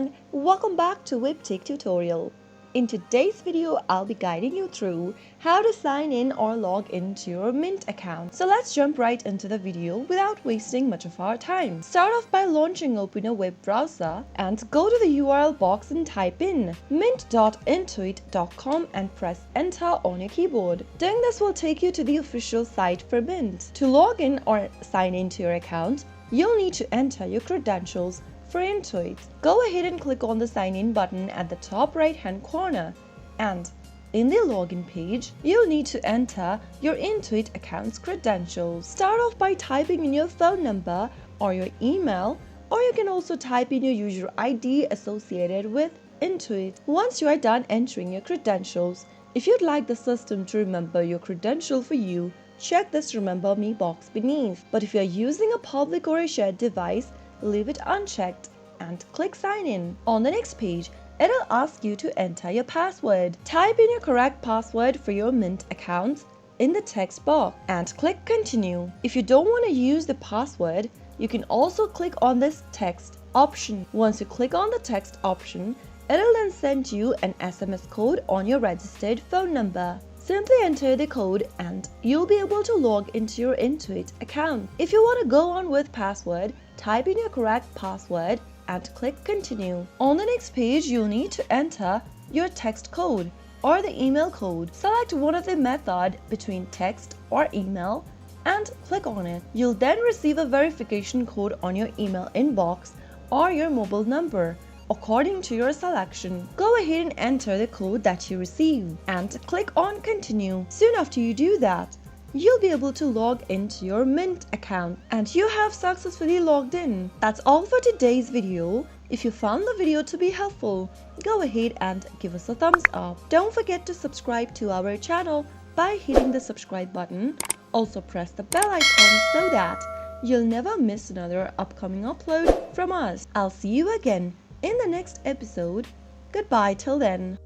everyone, welcome back to Webtech Tutorial. In today's video, I'll be guiding you through how to sign in or log into your Mint account. So let's jump right into the video without wasting much of our time. Start off by open a web browser and go to the URL box and type in mint.intuit.com and press enter on your keyboard. Doing this will take you to the official site for Mint. To log in or sign into your account, you'll need to enter your credentials for Intuit. Go ahead and click on the sign in button at the top right hand corner, and in the login page, you'll need to enter your Intuit account's credentials. Start off by typing in your phone number or your email, or you can also type in your user ID associated with Intuit. Once you are done entering your credentials, if you'd like the system to remember your credential for you, check this Remember Me box beneath. But if you're using a public or a shared device, leave it unchecked and click sign in. On the next page, it'll ask you to enter your password. Type in your correct password for your Mint account in the text box and click continue. If you don't want to use the password, you can also click on this text option. Once you click on the text option, it'll then send you an SMS code on your registered phone number. Simply enter the code and you'll be able to log into your Intuit account. If you want to go on with password, type in your correct password and click continue. On the next page, you'll need to enter your text code or the email code. Select one of the method between text or email and click on it. You'll then receive a verification code on your email inbox or your mobile number. According to your selection, go ahead and enter the code that you receive and click on continue. Soon after you do that, you'll be able to log into your Mint account and you have successfully logged in. That's all for today's video. If you found the video to be helpful, go ahead and give us a thumbs up. Don't forget to subscribe to our channel by hitting the subscribe button. Also press the bell icon so that you'll never miss another upcoming upload from us. I'll see you again in the next episode. Goodbye till then.